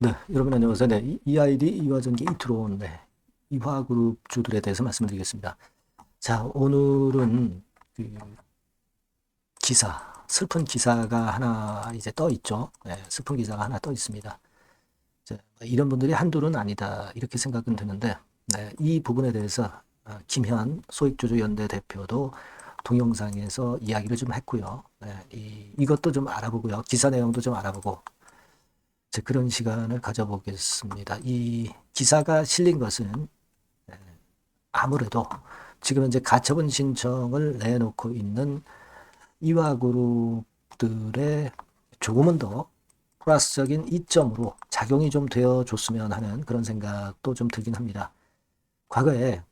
네, 여러분 안녕하세요. 네, EID 이화전기 이트론 이화그룹 주들에 대해서 말씀을 드리겠습니다. 자, 오늘은 그 슬픈 기사가 하나 이제 떠 있죠. 네, 슬픈 기사가 하나 떠 있습니다. 자, 이런 분들이 한둘은 아니다 이렇게 생각은 드는데, 네, 이 부분에 대해서 김현 소액주주연대 대표도 동영상에서 이야기를 좀 했고요. 네, 이것도 좀 알아보고요. 기사 내용도 좀 알아보고. 그런 시간을 가져보겠습니다. 이 기사가 실린 것은 아무래도 지금 현재 가처분 신청을 내놓고 있는 이화그룹들의 조금은 더 플러스적인 이점으로 작용이 좀 되어줬으면 하는 그런 생각도 좀 들긴 합니다. 과거에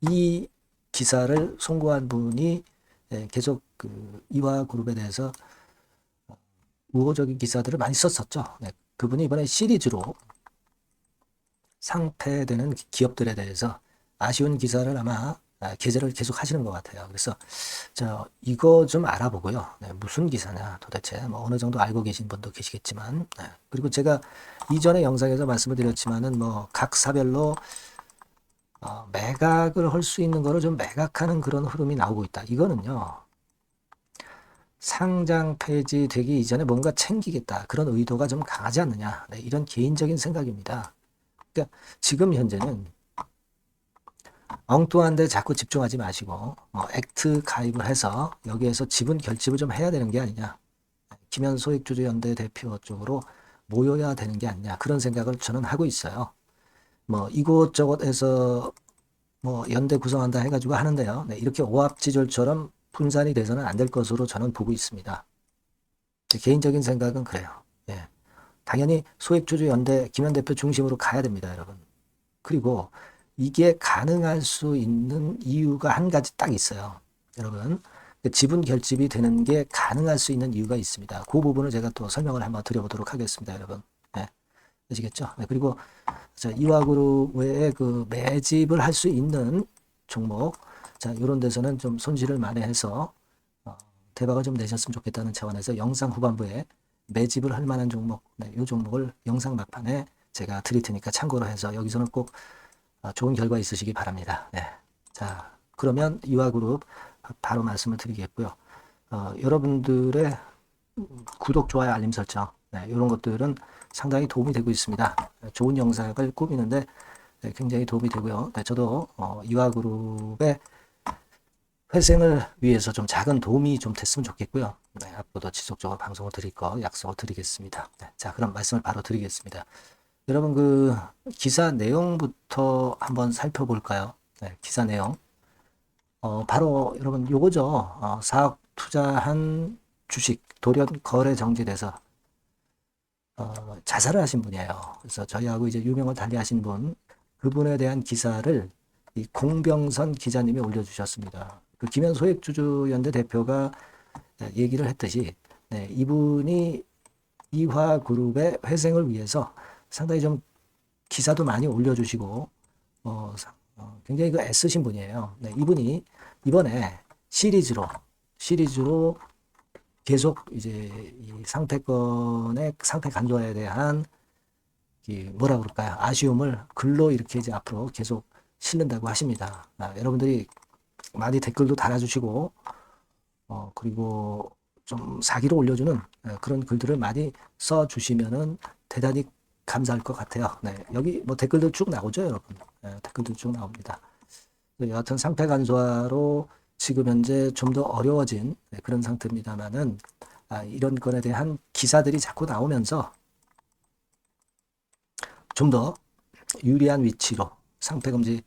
이 기사를 송고한 분이 계속 그 이화그룹에 대해서 우호적인 기사들을 많이 썼었죠. 네, 그분이 이번에 시리즈로 상폐되는 기업들에 대해서 아쉬운 기사를 아마 게재를 계속 하시는 것 같아요. 그래서 이거 좀 알아보고요. 네, 무슨 기사냐 도대체 뭐 어느 정도 알고 계신 분도 계시겠지만, 그리고 제가 이전에 영상에서 말씀을 드렸지만은 뭐 각 사별로 매각을 할 수 있는 거를 좀 매각하는 그런 흐름이 나오고 있다. 이거는요. 상장 폐지되기 이전에 뭔가 챙기겠다. 그런 의도가 좀 강하지 않느냐. 네, 이런 개인적인 생각입니다. 그러니까 지금 현재는 엉뚱한 데 자꾸 집중하지 마시고 액트 가입을 해서 여기에서 지분 결집을 좀 해야 되는 게 아니냐. 김현 소액주주연대 대표 쪽으로 모여야 되는 게 아니냐. 그런 생각을 저는 하고 있어요. 뭐 이곳저곳 해서 뭐 연대 구성한다 해가지고 하는데요. 네, 이렇게 오합지졸처럼 분산이 돼서는 안 될 것으로 저는 보고 있습니다. 제 개인적인 생각은 그래요. 예. 당연히 소액주주연대 김현 대표 중심으로 가야 됩니다, 여러분. 그리고 이게 가능할 수 있는 이유가 한 가지 딱 있어요. 여러분, 지분 결집이 되는 게 가능할 수 있는 이유가 있습니다. 그 부분을 제가 또 설명을 한번 드려보도록 하겠습니다, 여러분. 네, 아시겠죠? 네, 그리고 이와그룹 외에 그 매집을 할 수 있는 종목, 이런 데서는 좀 손실을 만회해서 대박을 좀 내셨으면 좋겠다는 차원에서 영상 후반부에 매집을 할 만한 종목, 네, 이 종목을 영상 막판에 제가 드릴 테니까 참고로 해서 여기서는 꼭 좋은 결과 있으시기 바랍니다. 네. 자, 그러면 이화그룹 바로 말씀을 드리겠고요. 여러분들의 구독, 좋아요, 알림 설정, 네, 이런 것들은 상당히 도움이 되고 있습니다. 좋은 영상을 꾸미는데 네, 굉장히 도움이 되고요. 네, 저도 이화그룹의 회생을 위해서 좀 작은 도움이 좀 됐으면 좋겠고요. 네, 앞으로도 지속적으로 방송을 드릴 거 약속을 드리겠습니다. 네, 자, 그럼 말씀을 바로 드리겠습니다. 여러분 그 기사 내용부터 한번 살펴볼까요? 네, 기사 내용. 바로 여러분 요거죠. 4억 투자한 주식 돌연 거래 정지돼서 자살을 하신 분이에요. 그래서 저희하고 이제 유명을 달리하신 분, 그분에 대한 기사를 이 공병선 기자님이 올려주셨습니다. 그 김현 소액주주연대 대표가 얘기를 했듯이, 네, 이분이 이화그룹의 회생을 위해서 상당히 좀 기사도 많이 올려주시고 굉장히 그 애쓰신 분이에요. 네, 이분이 이번에 시리즈로 계속 이제 이 상패권의 상패 간소화에 대한 뭐라 그럴까요? 아쉬움을 글로 이렇게 이제 앞으로 계속 실는다고 하십니다. 여러분들이 많이 댓글도 달아주시고 그리고 좀 사기로 올려주는 그런 글들을 많이 써주시면은 대단히 감사할 것 같아요. 네, 여기 뭐 댓글도 쭉 나오죠, 여러분. 댓글도 쭉 나옵니다. 여하튼 상태 간소화로 지금 현재 좀 더 어려워진 그런 상태입니다만은 이런 건에 대한 기사들이 자꾸 나오면서 좀 더 유리한 위치로 상패금지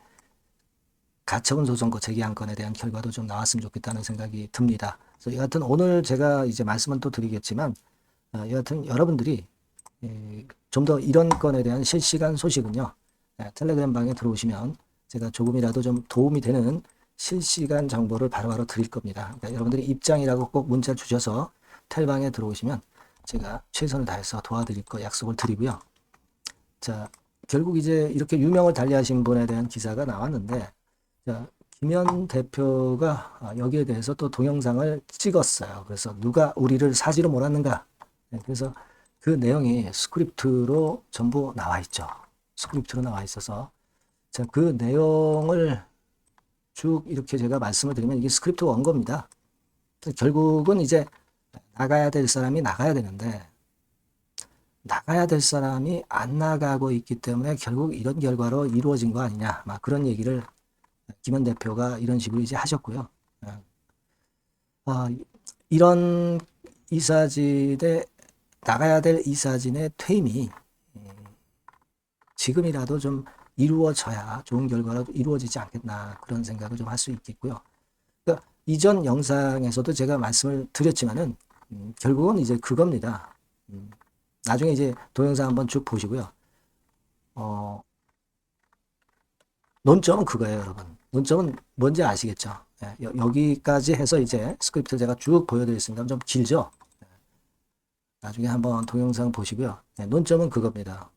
가처분 소송거 제기한 건에 대한 결과도 좀 나왔으면 좋겠다는 생각이 듭니다. 그래서 여하튼 오늘 제가 이제 말씀은 또 드리겠지만 여하튼 여러분들이 좀 더 이런 건에 대한 실시간 소식은요. 텔레그램 방에 들어오시면 제가 조금이라도 좀 도움이 되는 실시간 정보를 바로바로 드릴 겁니다. 그러니까 여러분들이 입장이라고 꼭 문자 주셔서 텔방에 들어오시면 제가 최선을 다해서 도와드릴 거 약속을 드리고요. 자, 결국 이제 이렇게 유명을 달리하신 분에 대한 기사가 나왔는데, 자, 김현 대표가 여기에 대해서 또 동영상을 찍었어요. 그래서 누가 우리를 사지로 몰았는가? 네, 그래서 그 내용이 스크립트로 전부 나와 있죠. 스크립트로 나와 있어서 자, 그 내용을 쭉 이렇게 제가 말씀을 드리면 이게 스크립트 원고입니다. 결국은 이제 나가야 될 사람이 나가야 되는데 나가야 될 사람이 안 나가고 있기 때문에 결국 이런 결과로 이루어진 거 아니냐 막 그런 얘기를 김현 대표가 이런 식으로 이제 하셨고요. 이런 이사진의 나가야 될 이사진의 퇴임이 지금이라도 좀 이루어져야 좋은 결과라도 이루어지지 않겠나 그런 생각을 좀 할 수 있겠고요. 그러니까 이전 영상에서도 제가 말씀을 드렸지만은 결국은 이제 그겁니다. 나중에 이제 동영상 한번 쭉 보시고요. 논점은 그거예요, 여러분. 논점은 뭔지 아시겠죠? 예, 여기까지 해서 이제 스크립트 제가 쭉 보여드리겠습니다. 좀 길죠? 나중에 한번 동영상 보시고요. 예, 논점은 그겁니다.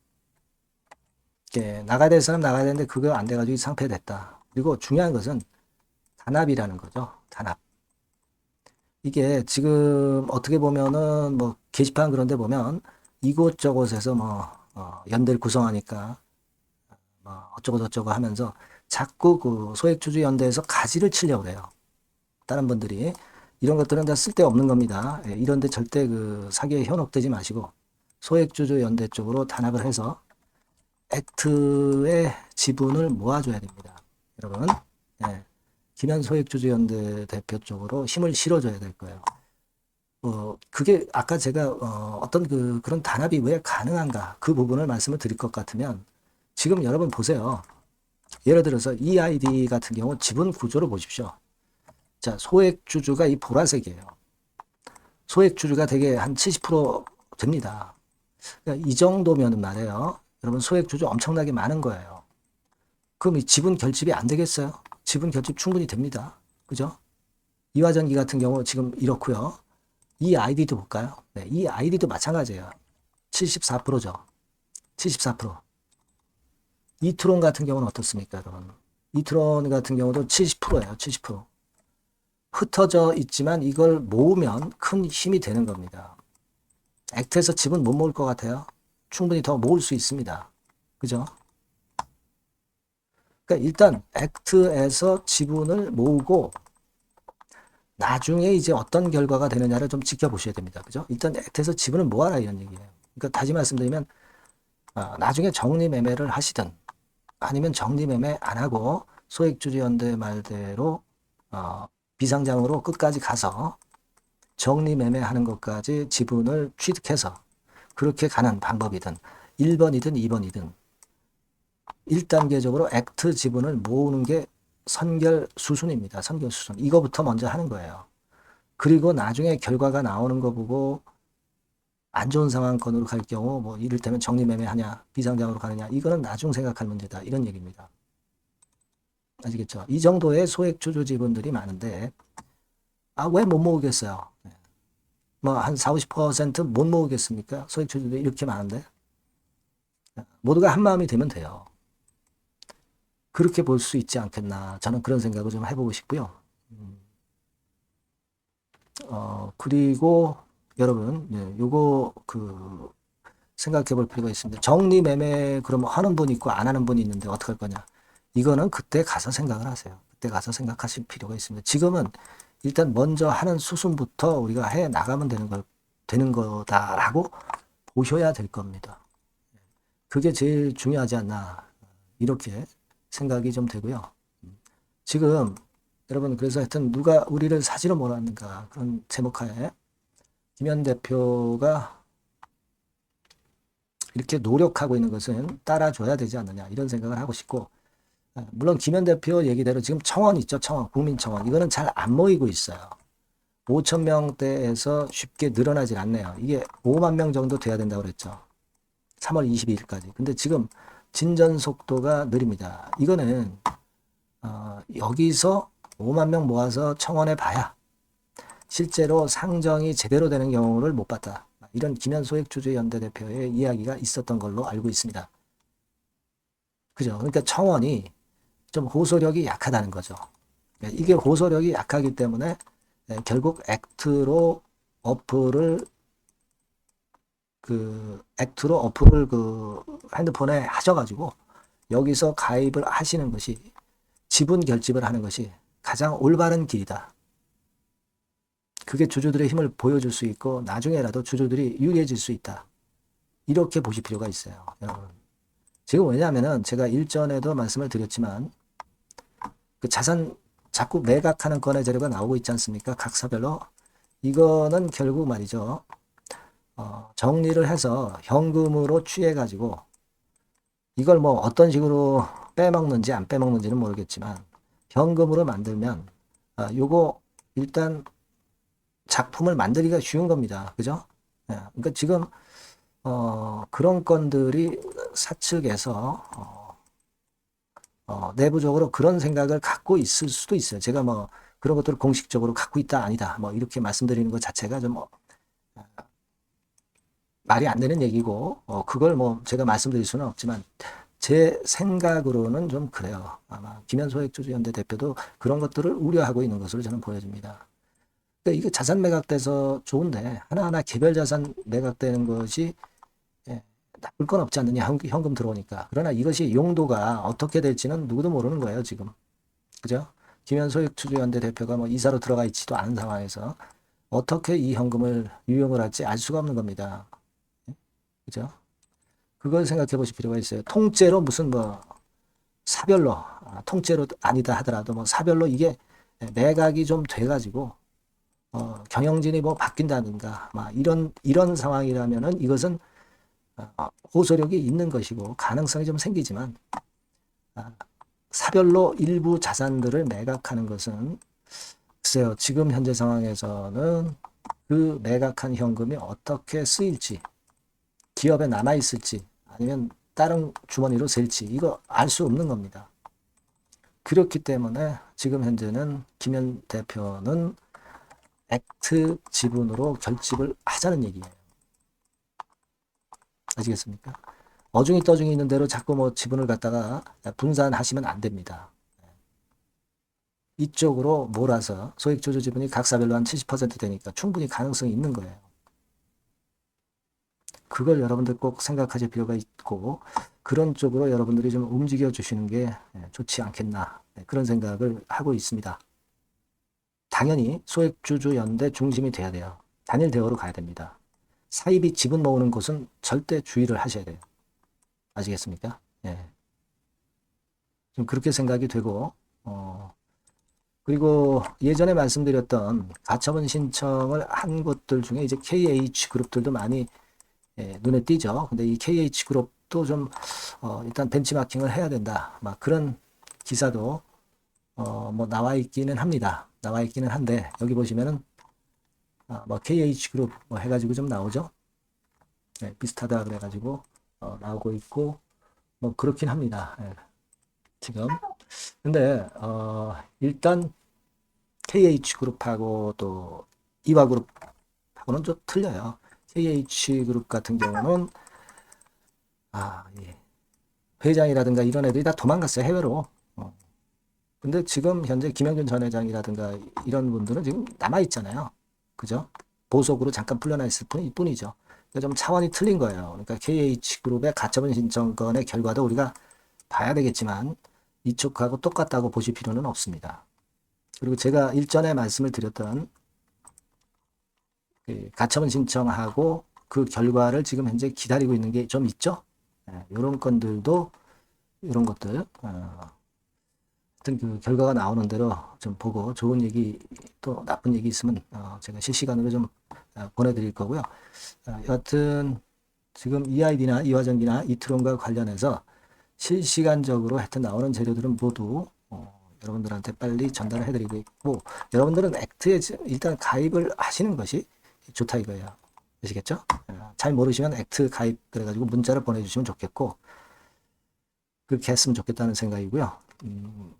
나가야 될 사람 나가야 되는데 그거 안 돼가지고 상폐됐다. 그리고 중요한 것은 단합이라는 거죠. 단합. 이게 지금 어떻게 보면은 뭐 게시판 그런 데 보면 이곳저곳에서 뭐 연대를 구성하니까 뭐 어쩌고 저쩌고 하면서 자꾸 그 소액주주 연대에서 가지를 치려고 해요. 다른 분들이 이런 것들은 다 쓸데없는 겁니다. 예, 이런 데 절대 그 사기에 현혹되지 마시고 소액주주 연대 쪽으로 단합을 해서 액트의 지분을 모아줘야 됩니다. 여러분, 예, 김현 소액주주연대 대표 쪽으로 힘을 실어줘야 될 거예요. 그게 아까 제가 어떤 그런 단합이 왜 가능한가 그 부분을 말씀을 드릴 것 같으면 지금 여러분 보세요. 예를 들어서 EID 같은 경우 지분 구조를 보십시오. 자, 소액주주가 이 보라색이에요. 소액주주가 되게 한 70% 됩니다. 그러니까 이 정도면 말이에요. 여러분 소액주주 엄청나게 많은 거예요. 그럼 이 지분 결집이 안 되겠어요? 지분 결집 충분히 됩니다. 그죠? 이화전기 같은 경우 지금 이렇고요. 이 아이디도 볼까요? 네, 이 아이디도 마찬가지예요. 74%죠. 74%. 이트론 같은 경우는 어떻습니까, 여러분? 이트론 같은 경우도 70%예요. 70%. 흩어져 있지만 이걸 모으면 큰 힘이 되는 겁니다. 액트에서 지분 못 모을 것 같아요? 충분히 더 모을 수 있습니다. 그죠? 그러니까 일단 액트에서 지분을 모으고 나중에 이제 어떤 결과가 되느냐를 좀 지켜보셔야 됩니다. 그죠? 일단 액트에서 지분을 모아라 이런 얘기예요. 그러니까 다시 말씀드리면 나중에 정리매매를 하시든 아니면 정리매매 안 하고 소액주주연대 말대로 비상장으로 끝까지 가서 정리매매하는 것까지 지분을 취득해서 그렇게 가는 방법이든 1번이든 2번이든 1단계적으로 액트 지분을 모으는 게 선결 수순입니다. 선결 수순. 이거부터 먼저 하는 거예요. 그리고 나중에 결과가 나오는 거 보고 안 좋은 상황권으로 갈 경우 뭐 이를테면 정리매매하냐 비상장으로 가느냐 이거는 나중 생각할 문제다. 이런 얘기입니다. 아시겠죠? 이 정도의 소액주주 지분들이 많은데 왜 못 모으겠어요? 뭐 한 40, 50%못 모으겠습니까? 소액주주들이 이렇게 많은데 모두가 한 마음이 되면 돼요. 그렇게 볼 수 있지 않겠나 저는 그런 생각을 좀 해보고 싶고요. 그리고 여러분 요거 생각해 볼 필요가 있습니다. 정리매매 그러면 하는 분이 있고 안 하는 분이 있는데 어떻게 할 거냐 이거는 그때 가서 생각을 하세요. 그때 가서 생각하실 필요가 있습니다. 지금은 일단 먼저 하는 수순부터 우리가 해 나가면 되는 거다라고 보셔야 될 겁니다. 그게 제일 중요하지 않나 이렇게 생각이 좀 되고요. 지금 여러분 그래서 하여튼 누가 우리를 사지로 몰았는가 그런 제목하에 김현 대표가 이렇게 노력하고 있는 것은 따라줘야 되지 않느냐 이런 생각을 하고 싶고 물론 김현 대표 얘기대로 지금 청원 있죠. 청원, 국민청원 이거는 잘 안 모이고 있어요. 5천 명대에서 쉽게 늘어나질 않네요. 이게 5만 명 정도 돼야 된다고 그랬죠. 3월 22일까지. 근데 지금 진전 속도가 느립니다. 이거는 여기서 5만 명 모아서 청원해 봐야 실제로 상정이 제대로 되는 경우를 못 봤다. 이런 김현 소액주주연대 대표의 이야기가 있었던 걸로 알고 있습니다. 그죠? 그러니까 청원이 좀 호소력이 약하다는 거죠. 이게 호소력이 약하기 때문에 결국 액트로 어플을 그 액트로 어플을 그 핸드폰에 하셔가지고 여기서 가입을 하시는 것이 지분 결집을 하는 것이 가장 올바른 길이다. 그게 주주들의 힘을 보여줄 수 있고 나중에라도 주주들이 유리해질 수 있다. 이렇게 보실 필요가 있어요. 여러분. 지금 왜냐하면은 제가 일전에도 말씀을 드렸지만 그 자산 자꾸 매각하는 건의 재료가 나오고 있지 않습니까? 각 사별로. 이거는 결국 말이죠. 정리를 해서 현금으로 취해가지고 이걸 뭐 어떤 식으로 빼먹는지 안 빼먹는지는 모르겠지만 현금으로 만들면 요거 일단 작품을 만들기가 쉬운 겁니다. 그죠? 예, 그러니까 지금 그런 건들이 사측에서 내부적으로 그런 생각을 갖고 있을 수도 있어요. 제가 뭐 그런 것들을 공식적으로 갖고 있다 아니다 뭐 이렇게 말씀드리는 것 자체가 좀 말이 안 되는 얘기고 그걸 뭐 제가 말씀드릴 수는 없지만 제 생각으로는 좀 그래요. 아마 김현소액주주연대 대표도 그런 것들을 우려하고 있는 것으로 저는 보여집니다. 그러니까 이거 자산 매각돼서 좋은데 하나하나 개별 자산 매각되는 것이 나쁠 건 없지 않느냐. 현금 들어오니까. 그러나 이것이 용도가 어떻게 될지는 누구도 모르는 거예요, 지금. 그죠? 김현소액주주연대 대표가 뭐 이사로 들어가 있지도 않은 상황에서 어떻게 이 현금을 유용을 할지 알 수가 없는 겁니다. 그죠? 그걸 생각해 보실 필요가 있어요. 통째로 무슨 뭐 사별로, 통째로 아니다 하더라도 뭐 사별로 이게 매각이 좀 돼가지고 경영진이 뭐 바뀐다든가 막 이런 상황이라면은 이것은 호소력이 있는 것이고 가능성이 좀 생기지만 사별로 일부 자산들을 매각하는 것은 글쎄요. 지금 현재 상황에서는 그 매각한 현금이 어떻게 쓰일지 기업에 남아있을지 아니면 다른 주머니로 셀지 이거 알 수 없는 겁니다. 그렇기 때문에 지금 현재는 김현 대표는 액트 지분으로 결집을 하자는 얘기예요. 아시겠습니까? 어중이 떠중이 있는 대로 자꾸 뭐 지분을 갖다가 분산하시면 안 됩니다. 이쪽으로 몰아서 소액주주 지분이 각 사별로 한 70% 되니까 충분히 가능성이 있는 거예요. 그걸 여러분들 꼭 생각하실 필요가 있고 그런 쪽으로 여러분들이 좀 움직여 주시는 게 좋지 않겠나 그런 생각을 하고 있습니다. 당연히 소액주주 연대 중심이 돼야 돼요. 단일 대우로 가야 됩니다. 사입이 지분 모으는 곳은 절대 주의를 하셔야 돼요. 아시겠습니까? 예. 좀 그렇게 생각이 되고 그리고 예전에 말씀드렸던 가처분 신청을 한 곳들 중에 이제 KH 그룹들도 많이 눈에 띄죠. 근데 이 KH 그룹도 좀 일단 벤치마킹을 해야 된다. 막 그런 기사도 뭐 나와 있기는 합니다. 나와 있기는 한데 여기 보시면은 뭐 KH 그룹 뭐 해가지고 좀 나오죠. 네, 비슷하다 그래가지고 나오고 있고 뭐 그렇긴 합니다. 지금 근데 일단 KH 그룹하고 또 이화 그룹하고는 좀 틀려요. KH 그룹 같은 경우는 예. 회장이라든가 이런 애들이 다 도망갔어요 해외로. 근데 지금 현재 김영균 전 회장이라든가 이런 분들은 지금 남아 있잖아요. 그죠? 보석으로 잠깐 풀려나 있을 뿐이죠. 그러니까 좀 차원이 틀린 거예요. 그러니까 KH 그룹의 가처분 신청건의 결과도 우리가 봐야 되겠지만 이쪽하고 똑같다고 보실 필요는 없습니다. 그리고 제가 일전에 말씀을 드렸던 그 가처분 신청하고 그 결과를 지금 현재 기다리고 있는 게 좀 있죠. 이런 건들도 이런 것들 하여튼 그 결과가 나오는 대로 좀 보고 좋은 얘기 또 나쁜 얘기 있으면 제가 실시간으로 좀 보내드릴 거고요. 여하튼 지금 EID나 이화전기나 이트론과 관련해서 실시간적으로 하여튼 나오는 재료들은 모두 여러분들한테 빨리 전달을 해드리고 있고 여러분들은 액트에 일단 가입을 하시는 것이 좋다 이거예요. 아시겠죠? 잘 모르시면 액트 가입 그래가지고 문자를 보내주시면 좋겠고 그렇게 했으면 좋겠다는 생각이고요.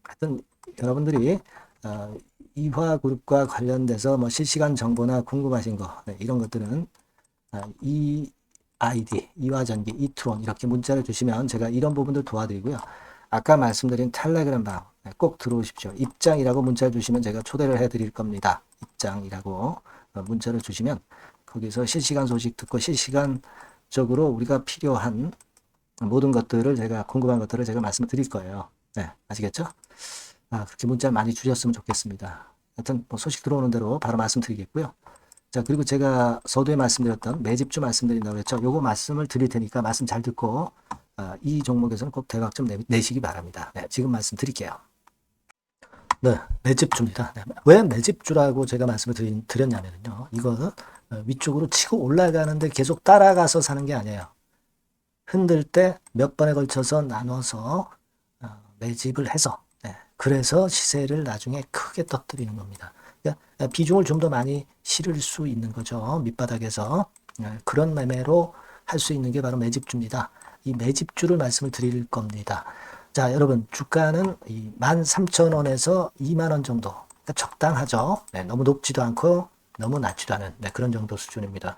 하여튼 여러분들이 이화그룹과 관련돼서 뭐 실시간 정보나 궁금하신 거 이런 것들은 이 아이디, 이화전기, 이트론 이렇게 문자를 주시면 제가 이런 부분들 도와드리고요. 아까 말씀드린 텔레그램 방 꼭 들어오십시오. 입장이라고 문자 주시면 제가 초대를 해드릴 겁니다. 입장이라고 문자를 주시면 거기서 실시간 소식 듣고 실시간 직접적으로 우리가 필요한 모든 것들을 궁금한 것들을 제가 말씀을 드릴 거예요. 네, 아시겠죠? 그렇게 문자 많이 주셨으면 좋겠습니다. 하여튼 뭐 소식 들어오는 대로 바로 말씀드리겠고요. 자, 그리고 제가 서두에 말씀드렸던 매집주 말씀드린다고 했죠. 요거 말씀을 드릴 테니까 말씀 잘 듣고 이 종목에서는 꼭 대박 좀 내시기 바랍니다. 네, 지금 말씀드릴게요. 네, 매집주입니다. 네, 왜 매집주라고 제가 말씀을 드렸냐면요. 이거는 위쪽으로 치고 올라가는데 계속 따라가서 사는 게 아니에요. 흔들 때 몇 번에 걸쳐서 나눠서 매집을 해서 그래서 시세를 나중에 크게 터뜨리는 겁니다. 그러니까 비중을 좀 더 많이 실을 수 있는 거죠. 밑바닥에서 그런 매매로 할 수 있는 게 바로 매집주입니다. 이 매집주를 말씀을 드릴 겁니다. 자, 여러분 주가는 13,000원에서 2만원 정도, 그러니까 적당하죠. 너무 높지도 않고 너무 낮지도 않은 그런 정도 수준입니다.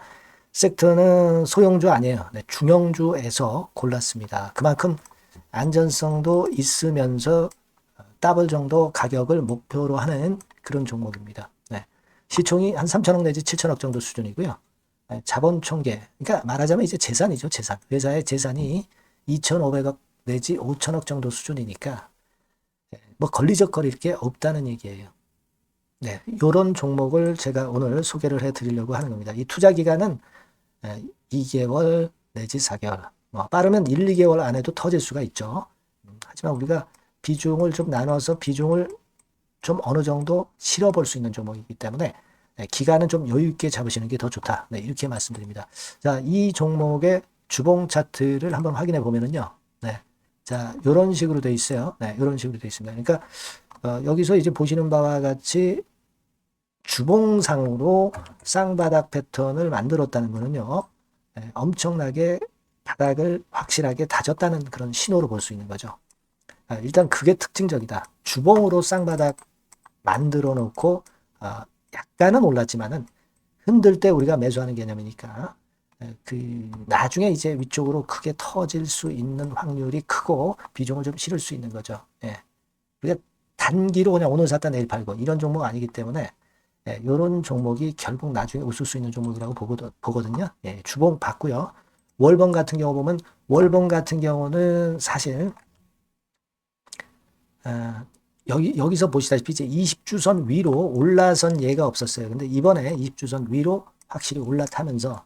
섹터는 소형주 아니에요. 중형주에서 골랐습니다. 그만큼 안전성도 있으면서 더블 정도 가격을 목표로 하는 그런 종목입니다. 시총이 한 3천억 내지 7천억 정도 수준이고요. 자본 총계, 그러니까 말하자면 이제 재산이죠. 재산. 회사의 재산이 2,500억 내지 5천억 정도 수준이니까 뭐 걸리적거릴 게 없다는 얘기예요. 이런 종목을 제가 오늘 소개를 해드리려고 하는 겁니다. 이 투자 기간은 2개월 내지 4개월, 빠르면 1, 2개월 안에도 터질 수가 있죠. 하지만 우리가 비중을 좀 나눠서 비중을 좀 어느 정도 실어볼 수 있는 종목이기 때문에 기간은 좀 여유 있게 잡으시는 게 더 좋다. 이렇게 말씀드립니다. 자, 이 종목의 주봉 차트를 한번 확인해 보면은요. 자, 이런 식으로 돼 있어요. 이런 식으로 돼 있습니다. 그러니까 여기서 이제 보시는 바와 같이 주봉상으로 쌍바닥 패턴을 만들었다는 거는요. 엄청나게 바닥을 확실하게 다졌다는 그런 신호로 볼 수 있는 거죠. 일단 그게 특징적이다. 주봉으로 쌍바닥 만들어 놓고 약간은 올랐지만은 흔들 때 우리가 매수하는 개념이니까 나중에 이제 위쪽으로 크게 터질 수 있는 확률이 크고 비중을 좀 실을 수 있는 거죠. 우리가 단기로 그냥 오늘 샀다 내일 팔고 이런 종목 아니기 때문에 이런 종목이 결국 나중에 웃을 수 있는 종목이라고 보거든요. 주봉 봤고요. 월봉 같은 경우 보면 월봉 같은 경우는 사실 여기서 보시다시피 이제 20주선 위로 올라선 예가 없었어요. 근데 이번에 20주선 위로 확실히 올라타면서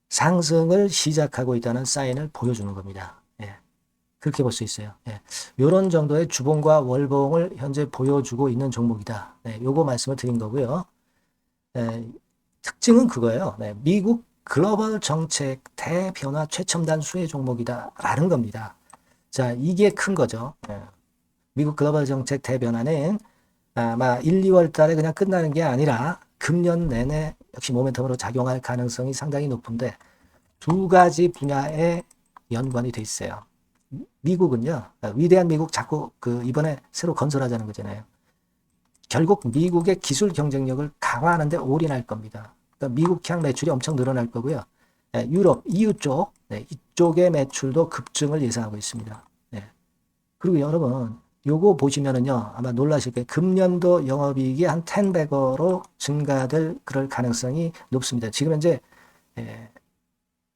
상승을 시작하고 있다는 사인을 보여주는 겁니다. 그렇게 볼 수 있어요. 이런 정도의 주봉과 월봉을 현재 보여주고 있는 종목이다. 요거 말씀을 드린 거고요. 특징은 그거예요. 미국 글로벌 정책 대변화 최첨단 수혜 종목이다 라는 겁니다. 자, 이게 큰 거죠. 미국 글로벌 정책 대변화는 아마 1, 2월 달에 그냥 끝나는 게 아니라 금년 내내 역시 모멘텀으로 작용할 가능성이 상당히 높은데 두 가지 분야에 연관이 돼 있어요. 미국은요, 위대한 미국 자꾸 이번에 새로 건설하자는 거잖아요. 결국 미국의 기술 경쟁력을 강화하는 데 올인할 겁니다. 그러니까 미국향 매출이 엄청 늘어날 거고요. 유럽, EU 쪽, 이쪽의 매출도 급증을 예상하고 있습니다. 그리고 여러분, 요거 보시면은요, 아마 놀라실 거예요. 금년도 영업이익이 한 10배로 증가될 그럴 가능성이 높습니다. 지금 현재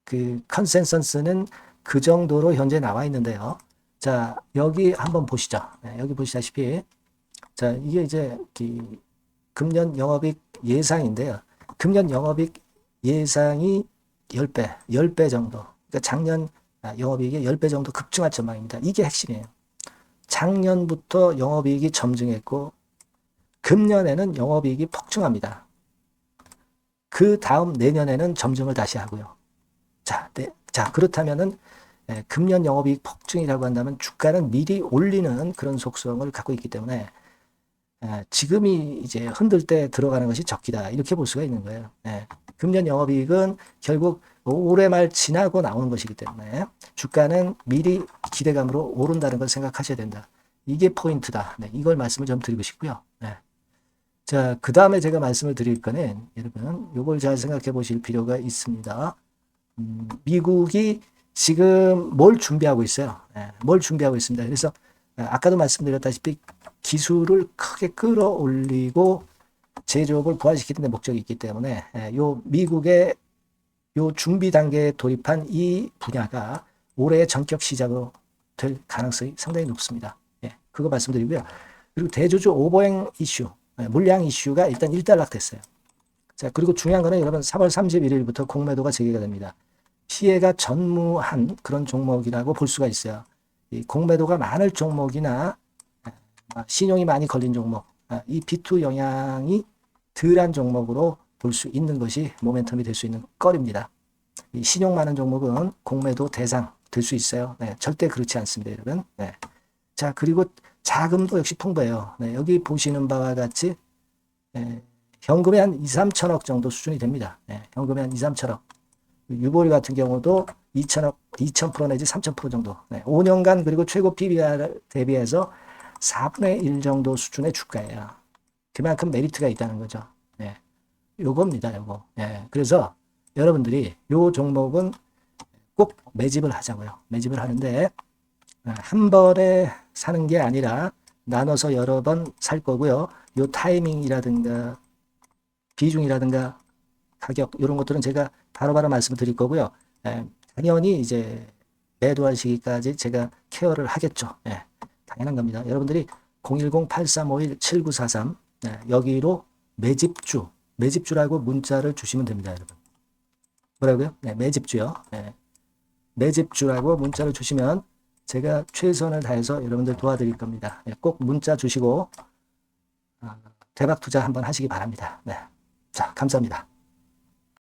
그 컨센서스는 그 정도로 현재 나와 있는데요. 자, 여기 한번 보시죠. 여기 보시다시피 자, 이게 이제 금년 영업이익 예상인데요. 금년 영업이익 예상이 10배 정도. 그러니까 작년 영업이익이 10배 정도 급증할 전망입니다. 이게 핵심이에요. 작년부터 영업이익이 점증했고 금년에는 영업이익이 폭증합니다. 그 다음 내년에는 점증을 다시 하고요. 자, 그렇다면은 금년 영업이익 폭증이라고 한다면 주가는 미리 올리는 그런 속성을 갖고 있기 때문에 지금이 이제 흔들 때 들어가는 것이 적기다 이렇게 볼 수가 있는 거예요. 금년 영업이익은 결국 올해 말 지나고 나오는 것이기 때문에 주가는 미리 기대감으로 오른다는 걸 생각하셔야 된다. 이게 포인트다. 이걸 말씀을 좀 드리고 싶고요. 자, 그 다음에 제가 말씀을 드릴 거는 여러분 이걸 잘 생각해 보실 필요가 있습니다. 미국이 지금 뭘 준비하고 있어요. 뭘 준비하고 있습니다. 그래서 아까도 말씀드렸다시피 기술을 크게 끌어올리고 제조업을 부활시키는 데 목적이 있기 때문에 요 미국의 요 준비 단계에 돌입한 이 분야가 올해 전격 시작으로 될 가능성이 상당히 높습니다. 예, 그거 말씀드리고요. 그리고 대주주 오버행 이슈, 물량 이슈가 일단 일단락됐어요. 자, 그리고 중요한 거는 여러분 3월 31일부터 공매도가 재개가 됩니다. 피해가 전무한 그런 종목이라고 볼 수가 있어요. 이 공매도가 많을 종목이나 신용이 많이 걸린 종목, 이 B2 영향이 덜한 종목으로 볼 수 있는 것이 모멘텀이 될 수 있는 거리입니다. 이 신용 많은 종목은 공매도 대상 될 수 있어요. 네, 절대 그렇지 않습니다, 여러분. 네. 자, 그리고 자금도 역시 풍부해요. 네, 여기 보시는 바와 같이 현금이 한 2, 3천억 정도 수준이 됩니다. 네, 현금이 한 2, 3천억. 유보리 같은 경우도 2천억, 2,000% 내지 3,000% 정도. 네, 5년간 그리고 최고 PBR 대비해서 4분의 1 정도 수준의 주가예요. 그만큼 메리트가 있다는 거죠. 네, 요겁니다, 요거. 네, 그래서 여러분들이 요 종목은 꼭 매집을 하자고요. 매집을 하는데 한 번에 사는 게 아니라 나눠서 여러 번 살 거고요. 요 타이밍이라든가 비중이라든가 가격 이런 것들은 제가 바로바로 말씀을 드릴 거고요. 당연히 이제 매도할 시기까지 제가 케어를 하겠죠. 당연한 겁니다. 여러분들이 010-8351-7943 여기로 매집주라고 문자를 주시면 됩니다, 여러분. 뭐라고요? 매집주요. 매집주라고 문자를 주시면 제가 최선을 다해서 여러분들 도와드릴 겁니다. 꼭 문자 주시고 대박 투자 한번 하시기 바랍니다. 자, 감사합니다.